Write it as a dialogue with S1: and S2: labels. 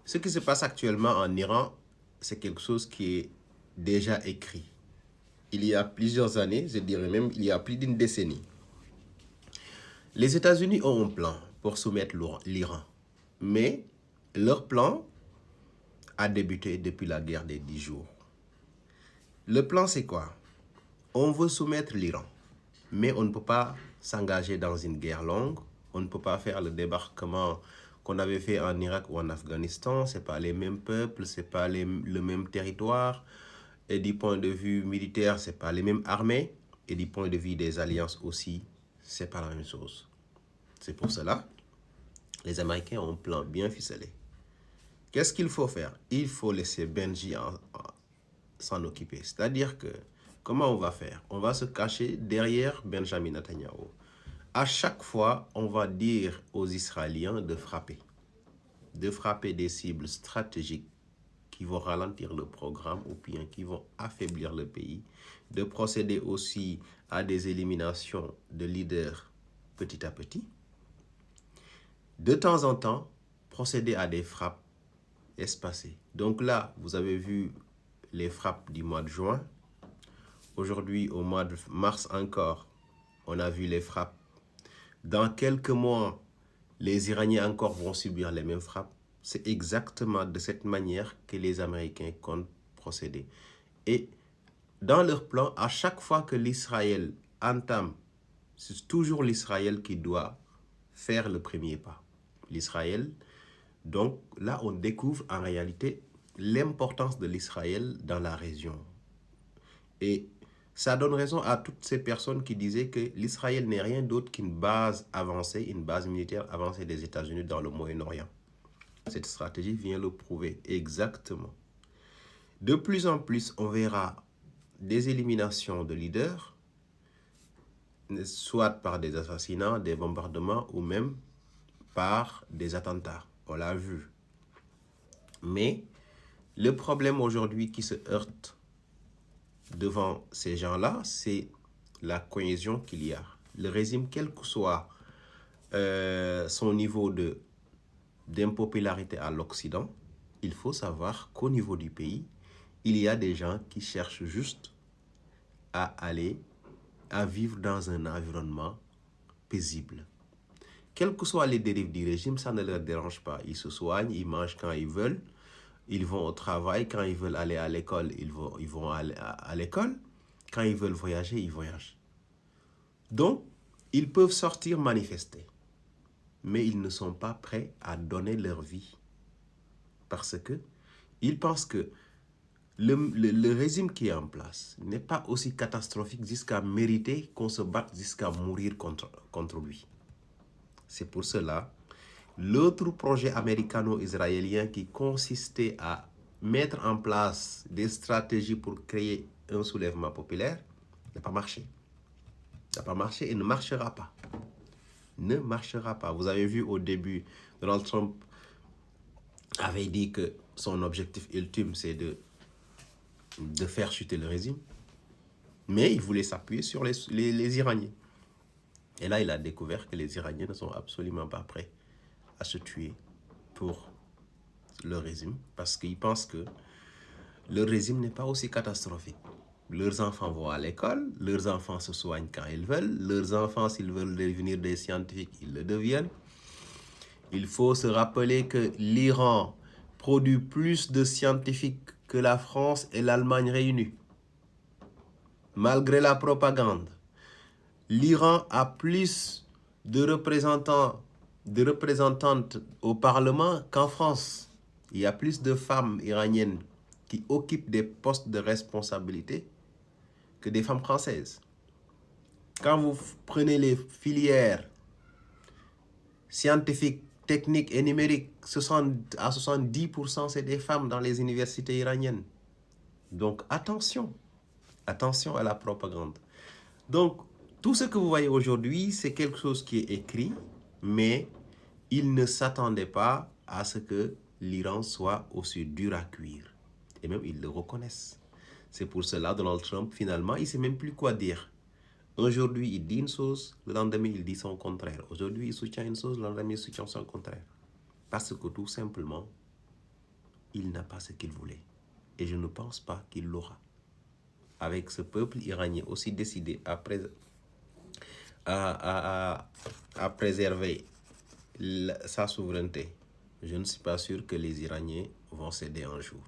S1: Ce qui se passe actuellement en Iran, c'est quelque chose qui est déjà écrit. Il y a plusieurs années, je dirais même il y a plus d'une décennie. Les États-Unis ont un plan pour soumettre l'Iran. Mais leur plan a débuté depuis la guerre des 10 jours. Le plan, c'est quoi? On veut soumettre l'Iran, mais on ne peut pas s'engager dans une guerre longue. On ne peut pas faire le débarquement qu'on avait fait en Irak ou en Afghanistan. Ce n'est pas les mêmes peuples, ce n'est pas le même territoire. Et du point de vue militaire, ce n'est pas les mêmes armées. Et du point de vue des alliances aussi, ce n'est pas la même chose. C'est pour cela, les Américains ont un plan bien ficelé. Qu'est-ce qu'il faut faire? Il faut laisser Benji s'en occuper. C'est-à-dire que, comment on va faire? On va se cacher derrière Benjamin Netanyahu. À chaque fois, on va dire aux Israéliens de frapper des cibles stratégiques qui vont ralentir le programme ou bien qui vont affaiblir le pays, de procéder aussi à des éliminations de leaders petit à petit, de temps en temps, procéder à des frappes espacées. Donc là, vous avez vu les frappes du mois de juin. Aujourd'hui, au mois de mars encore, on a vu les frappes. Dans quelques mois, les Iraniens encore vont subir les mêmes frappes. C'est exactement de cette manière que les Américains comptent procéder. Et dans leur plan, à chaque fois que l'Israël entame, c'est toujours l'Israël qui doit faire le premier pas. L'Israël, donc là, on découvre en réalité l'importance de l'Israël dans la région. Et ça donne raison à toutes ces personnes qui disaient que l'Israël n'est rien d'autre qu'une base avancée, une base militaire avancée des États-Unis dans le Moyen-Orient. Cette stratégie vient le prouver exactement. De plus en plus, on verra des éliminations de leaders, soit par des assassinats, des bombardements ou même par des attentats. On l'a vu. Mais le problème aujourd'hui qui se heurte devant ces gens-là, c'est la cohésion qu'il y a. Le régime, quel que soit son niveau d'impopularité à l'Occident, il faut savoir qu'au niveau du pays, il y a des gens qui cherchent juste à vivre dans un environnement paisible. Quelles que soient les dérives du régime, ça ne leur dérange pas. Ils se soignent, ils mangent quand ils veulent, ils vont au travail, quand ils veulent aller à l'école, ils vont à l'école, quand ils veulent voyager, ils voyagent. Donc, ils peuvent sortir manifester, mais ils ne sont pas prêts à donner leur vie parce que ils pensent que le régime qui est en place n'est pas aussi catastrophique jusqu'à mériter qu'on se batte jusqu'à mourir contre lui. C'est pour cela, l'autre projet américano-israélien qui consistait à mettre en place des stratégies pour créer un soulèvement populaire n'a pas marché. Ça n'a pas marché et ne marchera pas. Ne marchera pas. Vous avez vu au début, Donald Trump avait dit que son objectif ultime, c'est de faire chuter le régime. Mais il voulait s'appuyer sur les Iraniens. Et là, il a découvert que les Iraniens ne sont absolument pas prêts à se tuer pour le régime parce qu'ils pensent que le régime n'est pas aussi catastrophique. Leurs enfants vont à l'école, leurs enfants se soignent quand ils veulent, leurs enfants, s'ils veulent devenir des scientifiques, ils le deviennent. Il faut se rappeler que l'Iran produit plus de scientifiques que la France et l'Allemagne réunies. Malgré la propagande, l'Iran a plus de représentants, de représentantes au Parlement qu'en France. Il y a plus de femmes iraniennes qui occupent des postes de responsabilité que des femmes françaises. Quand vous prenez les filières scientifiques, techniques et numériques, à 70%, c'est des femmes dans les universités iraniennes. Donc attention, attention à la propagande. Donc tout ce que vous voyez aujourd'hui, c'est quelque chose qui est écrit, mais ils ne s'attendaient pas à ce que l'Iran soit aussi dur à cuire. Et même, ils le reconnaissent. C'est pour cela, Donald Trump, finalement, il ne sait même plus quoi dire. Aujourd'hui, il dit une chose, le lendemain, il dit son contraire. Aujourd'hui, il soutient une chose, le lendemain, il soutient son contraire. Parce que tout simplement, il n'a pas ce qu'il voulait. Et je ne pense pas qu'il l'aura. Avec ce peuple iranien aussi décidé à préserver sa souveraineté, je ne suis pas sûr que les Iraniens vont céder un jour.